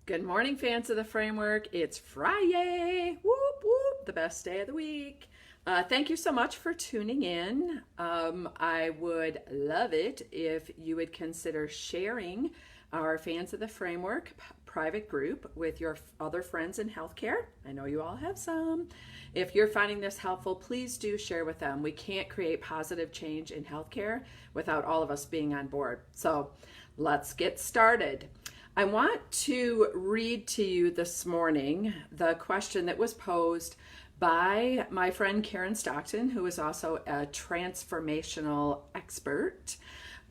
Good morning, fans of the framework. It's Friday. Whoop, whoop, the best day of the week. Thank you so much for tuning in. I would love it if you would consider sharing our Fans of the Framework private group with your other friends in healthcare. I know you all have some. If you're finding this helpful, please do share with them. We can't create positive change in healthcare without all of us being on board. So let's get started. I want to read to you this morning the question that was posed by my friend Karen Stockton, who is also a transformational expert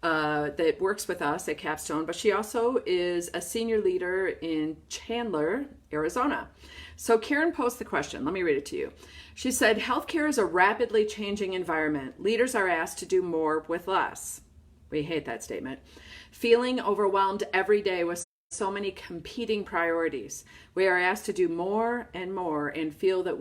that works with us at Capstone, but she also is a senior leader in Chandler, Arizona. So Karen posed the question. Let me read it to you. She said, healthcare is a rapidly changing environment. Leaders are asked to do more with less. We hate that statement. Feeling overwhelmed every day with so many competing priorities. We are asked to do more and feel that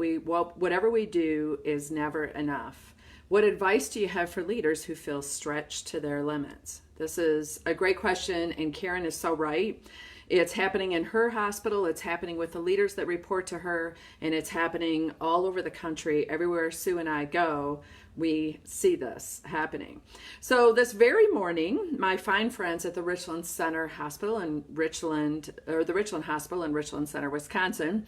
whatever we do is never enough. What advice do you have for leaders who feel stretched to their limits? This is a great question, and Karen is so right. It's happening in her hospital, it's happening with the leaders that report to her, and it's happening all over the country. Everywhere Sue and I go, we see this happening. So this very morning, my fine friends at the Richland Center Hospital in the Richland Hospital in Richland Center, Wisconsin,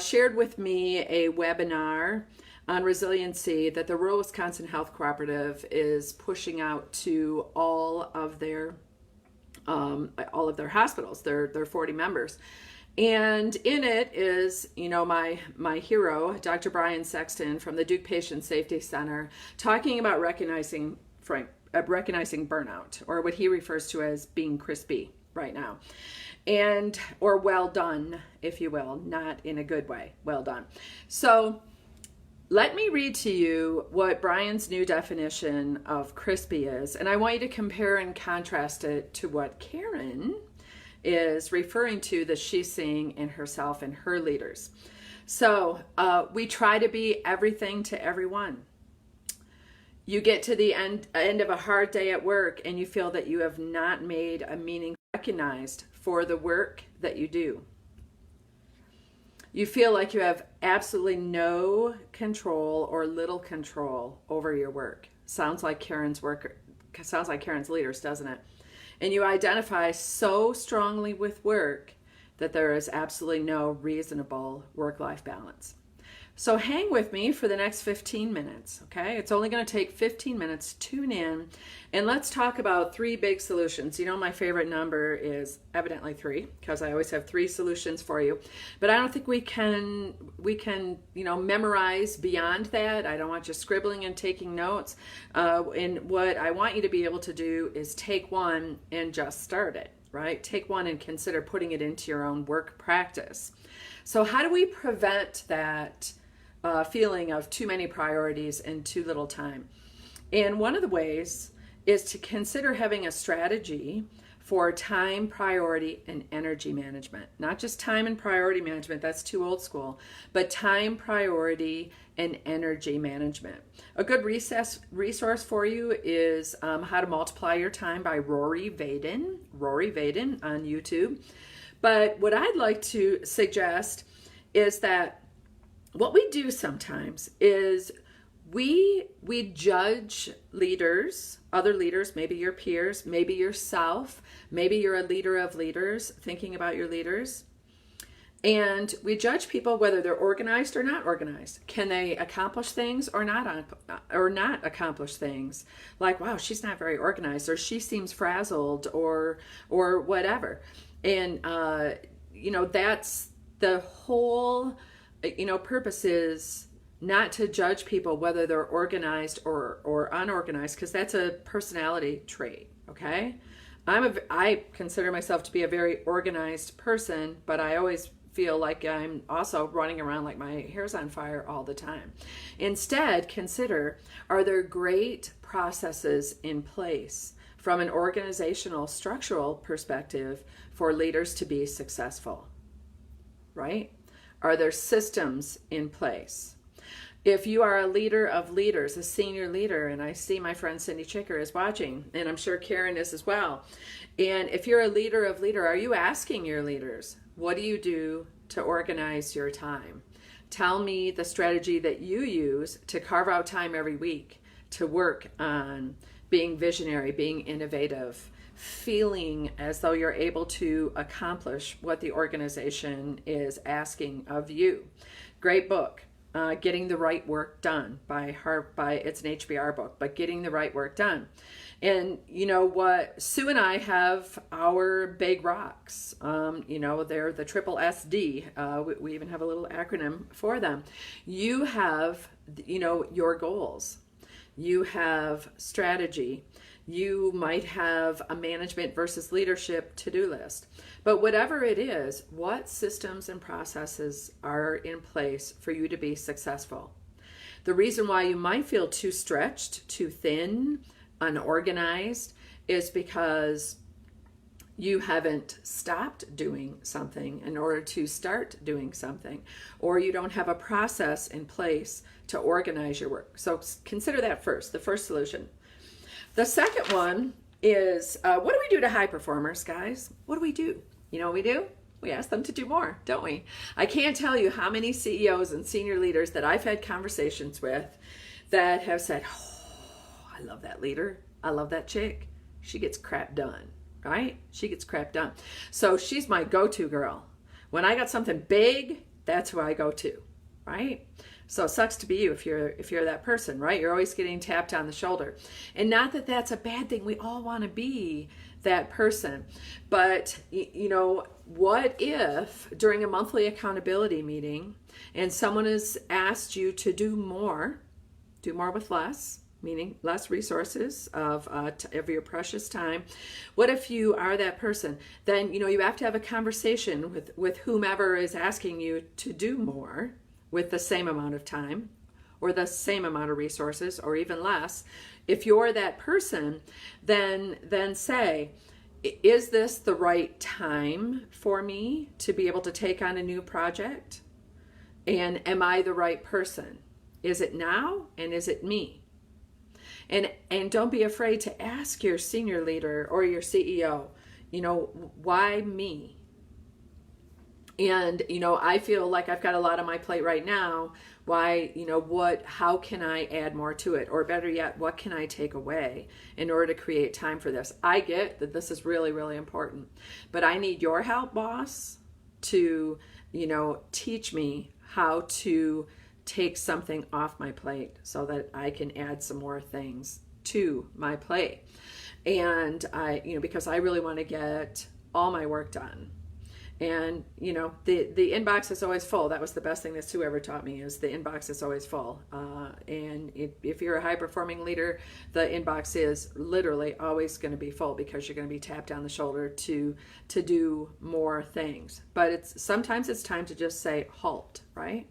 shared with me a webinar on resiliency that the Rural Wisconsin Health Cooperative is pushing out to all of their hospitals, their 40 members. And in it is, my hero, Dr. Brian Sexton from the Duke Patient Safety Center, talking about recognizing burnout, or what he refers to as being crispy right now, or well done, if you will, not in a good way, well done. So let me read to you what Brian's new definition of crispy is, and I want you to compare and contrast it to what Karen is referring to that she's seeing in herself and her leaders. So we try to be everything to everyone. You get to the end of a hard day at work and you feel that you have not made a meaning recognized for the work that you do. You feel like you have absolutely no control or little control over your work. Sounds like Karen's leaders, doesn't it? And you identify so strongly with work that there is absolutely no reasonable work-life balance. So hang with me for the next 15 minutes, okay? It's only going to take 15 minutes. Tune in, and let's talk about 3 big solutions. You know, my favorite number is evidently 3, because I always have 3 solutions for you. But I don't think we can memorize beyond that. I don't want you scribbling and taking notes. And what I want you to be able to do is take one and just start it, right? Take one and consider putting it into your own work practice. So how do we prevent that feeling of too many priorities and too little time? And one of the ways is to consider having a strategy for time, priority, and energy management. Not just time and priority management, that's too old school, but time, priority, and energy management. A good resource for you is How to Multiply Your Time by Rory Vaden on YouTube. But what I'd like to suggest is that what we do sometimes is we judge leaders, other leaders, maybe your peers, maybe yourself, maybe you're a leader of leaders, thinking about your leaders. And we judge people whether they're organized or not organized. Can they accomplish things or not accomplish things? Like, wow, she's not very organized, or she seems frazzled, or whatever. And that's the whole purpose, is not to judge people whether they're organized or unorganized, because that's a personality trait. Okay, I consider myself to be a very organized person, but I always feel like I'm also running around like my hair's on fire all the time. Instead, consider, are there great processes in place from an organizational, structural perspective for leaders to be successful, right? Are there systems in place? If you are a leader of leaders, a senior leader, and I see my friend Cindy Chicker is watching, and I'm sure Karen is as well. And if you're a leader of leader, are you asking your leaders, what do you do to organize your time? Tell me the strategy that you use to carve out time every week to work on being visionary, being innovative, feeling as though you're able to accomplish what the organization is asking of you. Great book. Getting the Right Work Done by it's an HBR book, but Getting the Right Work Done. And you know what, Sue and I have our big rocks. They're the triple SD. We even have a little acronym for them. You have, your goals. You have strategy. You might have a management versus leadership to-do list. But whatever it is, what systems and processes are in place for you to be successful? The reason why you might feel too stretched, too thin, unorganized is because you haven't stopped doing something in order to start doing something, or you don't have a process in place to organize your work. So consider that first, the first solution. The second one is, what do we do to high performers, guys? What do we do? You know what we do? We ask them to do more, don't we? I can't tell you how many CEOs and senior leaders that I've had conversations with that have said, oh, I love that leader. I love that chick. She gets crap done, right? She gets crap done. So she's my go-to girl. When I got something big, that's who I go to, right? So it sucks to be you if you're that person, right? You're always getting tapped on the shoulder. And not that that's a bad thing. We all want to be that person. But, what if during a monthly accountability meeting and someone has asked you to do more with less, meaning less resources of your precious time. What if you are that person? Then, you have to have a conversation with whomever is asking you to do more with the same amount of time or the same amount of resources or even less. If you're that person, then say, is this the right time for me to be able to take on a new project? And am I the right person? Is it now and is it me? And don't be afraid to ask your senior leader or your CEO, why me? And, I feel like I've got a lot on my plate right now. Why, how can I add more to it? Or better yet, what can I take away in order to create time for this? I get that this is really, really important, but I need your help, boss, to, teach me how to take something off my plate so that I can add some more things to my plate. And because I really want to get all my work done. And, the inbox is always full. That was the best thing that Sue ever taught me, is the inbox is always full. And if you're a high-performing leader, the inbox is literally always going to be full because you're going to be tapped on the shoulder to do more things. But sometimes it's time to just say halt, right?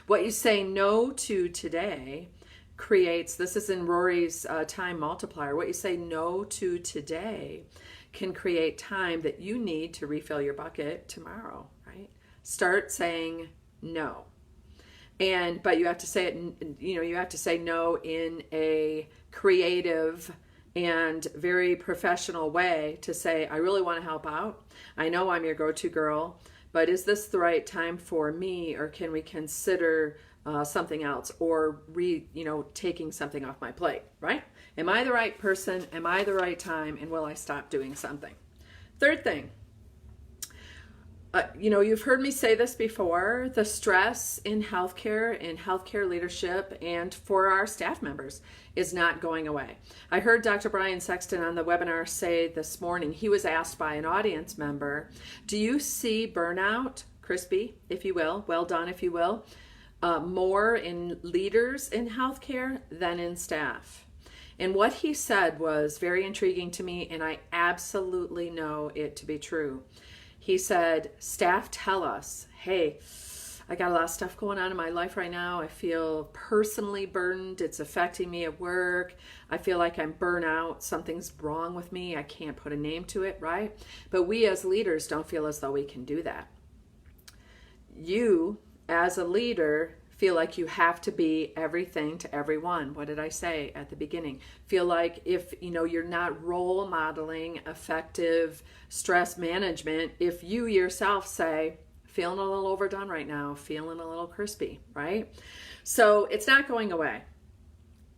What you say no to today creates, this is in Rory's time multiplier, what you say no to today can create time that you need to refill your bucket tomorrow, right? Start saying no. But you have to say it, you have to say no in a creative and very professional way to say, I really want to help out. I know I'm your go-to girl, but is this the right time for me, or can we consider something else, or taking something off my plate, right? Am I the right person? Am I the right time? And will I stop doing something? Third thing, you've heard me say this before, the stress in healthcare leadership, and for our staff members is not going away. I heard Dr. Brian Sexton on the webinar say this morning, he was asked by an audience member, do you see burnout, crispy, if you will, well done, if you will, more in leaders in healthcare than in staff? And what he said was very intriguing to me, and I absolutely know it to be true. He said, staff tell us, hey, I got a lot of stuff going on in my life right now. I feel personally burdened. It's affecting me at work. I feel like I'm burnout. Something's wrong with me. I can't put a name to it, right? But we as leaders don't feel as though we can do that. You, as a leader, feel like you have to be everything to everyone. What did I say at the beginning? Feel like if you're not role modeling effective stress management, if you yourself say, feeling a little overdone right now, feeling a little crispy, right? So it's not going away.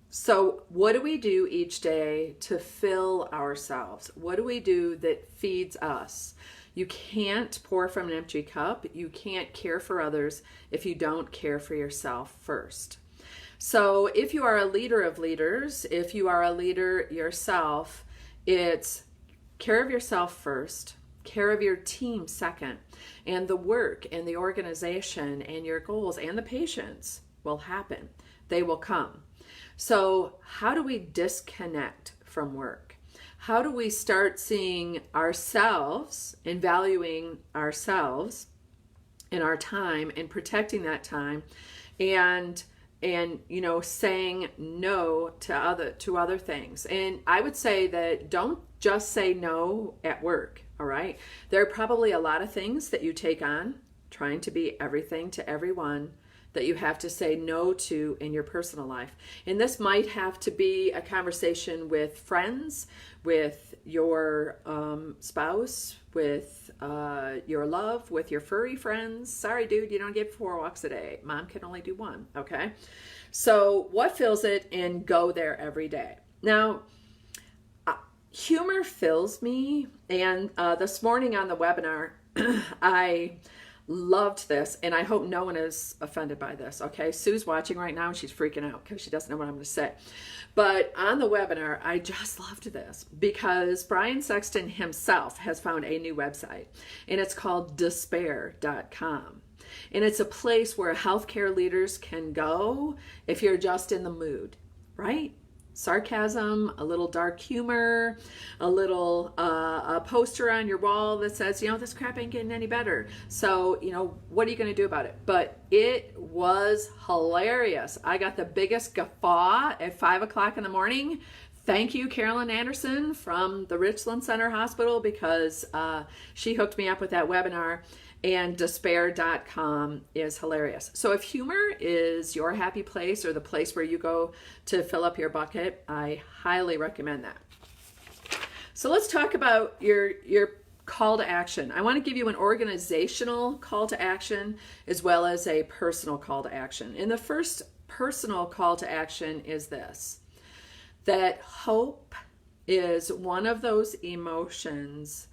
So what do we do each day to fill ourselves? What do we do that feeds us? You can't pour from an empty cup. You can't care for others if you don't care for yourself first. So if you are a leader of leaders, if you are a leader yourself, it's care of yourself first, care of your team second, and the work and the organization and your goals and the patients will happen. They will come. So how do we disconnect from work? How do we start seeing ourselves and valuing ourselves and our time and protecting that time and saying no to other things? And I would say that don't just say no at work, all right? There are probably a lot of things that you take on, trying to be everything to everyone, that you have to say no to in your personal life. And this might have to be a conversation with friends, with your spouse, with your love, with your furry friends. Sorry, dude, you don't get 4 walks a day. Mom can only do 1, okay? So what fills it, and go there every day. Now, humor fills me, and this morning on the webinar, I loved this, and I hope no one is offended by this, okay? Sue's watching right now, and she's freaking out because she doesn't know what I'm going to say. But on the webinar, I just loved this because Brian Sexton himself has found a new website, and it's called despair.com. And it's a place where healthcare leaders can go if you're just in the mood, right? Sarcasm, a little dark humor, a little a poster on your wall that says, this crap ain't getting any better. So, what are you going to do about it? But it was hilarious. I got the biggest guffaw at 5 o'clock in the morning. Thank you, Carolyn Anderson from the Richland Center Hospital, because she hooked me up with that webinar. And despair.com is hilarious. So if humor is your happy place or the place where you go to fill up your bucket, I highly recommend that. So let's talk about your call to action. I want to give you an organizational call to action as well as a personal call to action. And the first personal call to action is this, that hope is one of those emotions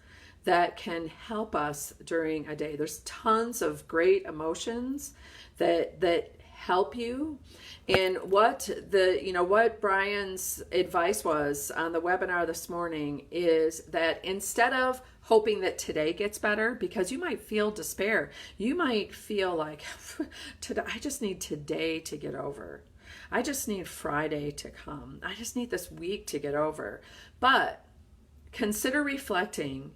that can help us during a day. There's tons of great emotions that help you. And what Brian's advice was on the webinar this morning is that instead of hoping that today gets better, because you might feel despair, you might feel like I just need today to get over. I just need Friday to come. I just need this week to get over. But consider reflecting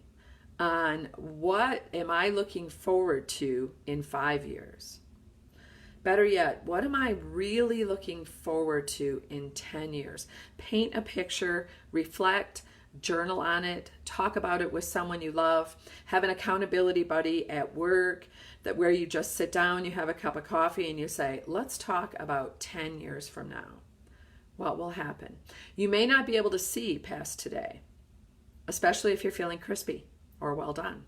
on what am I looking forward to in 5 years? Better yet, what am I really looking forward to in 10 years? Paint a picture, reflect, journal on it, talk about it with someone you love, have an accountability buddy at work where you just sit down, you have a cup of coffee, and you say, let's talk about 10 years from now. What will happen? You may not be able to see past today, especially if you're feeling crispy or well done.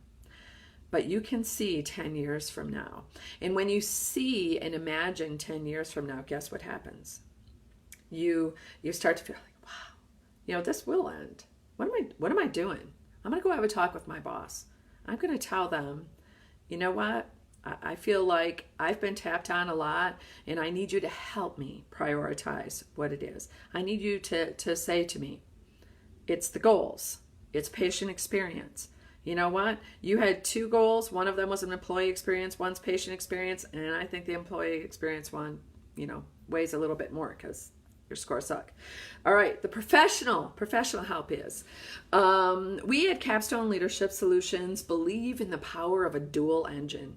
But you can see 10 years from now. And when you see and imagine 10 years from now, guess what happens? You start to feel like, wow, this will end. What am I doing? I'm going to go have a talk with my boss. I'm going to tell them, you know what? I feel like I've been tapped on a lot, and I need you to help me prioritize what it is. I need you to say to me, it's the goals. It's patient experience. You know what? You had 2 goals. One of them was an employee experience, one's patient experience, and I think the employee experience one, weighs a little bit more because your scores suck. All right, the professional help is, we at Capstone Leadership Solutions believe in the power of a dual engine.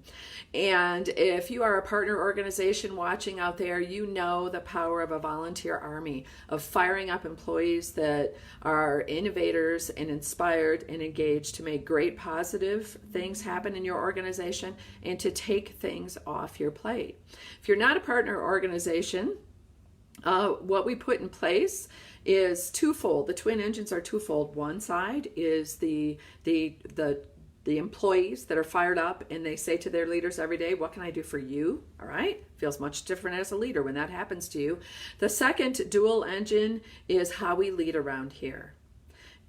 And if you are a partner organization watching out there, you know the power of a volunteer army, of firing up employees that are innovators and inspired and engaged to make great positive things happen in your organization and to take things off your plate. If you're not a partner organization, what we put in place is twofold. The twin engines are twofold. One side is the employees that are fired up and they say to their leaders every day, what can I do for you? All right. Feels much different as a leader when that happens to you. The second dual engine is how we lead around here.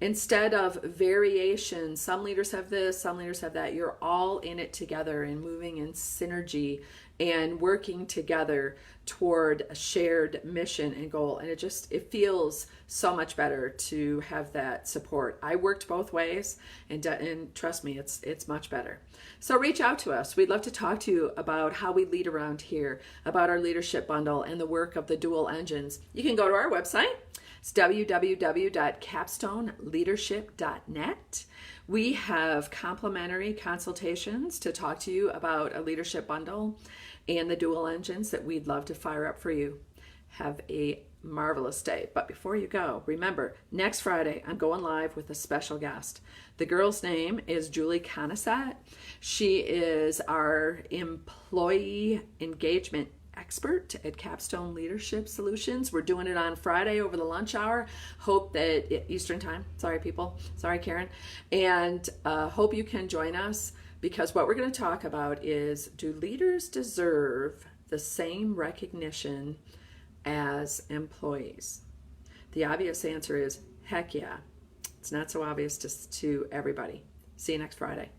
Instead of variation, some leaders have this, some leaders have that. You're all in it together and moving in synergy and working together toward a shared mission and goal. And it feels so much better to have that support. I worked both ways, and trust me, it's much better. So reach out to us. We'd love to talk to you about how we lead around here, about our leadership bundle and the work of the dual engines. You can go to our website. It's www.capstoneleadership.net. We have complimentary consultations to talk to you about a leadership bundle and the dual engines that we'd love to fire up for you. Have a marvelous day. But before you go, remember, next Friday, I'm going live with a special guest. The girl's name is Julie Conasat. She is our employee engagement expert at Capstone Leadership Solutions. We're doing it on Friday over the lunch hour. Hope that Eastern time. Sorry, people. Sorry, Karen. And hope you can join us, because what we're going to talk about is, do leaders deserve the same recognition as employees? The obvious answer is heck yeah. It's not so obvious to everybody. See you next Friday.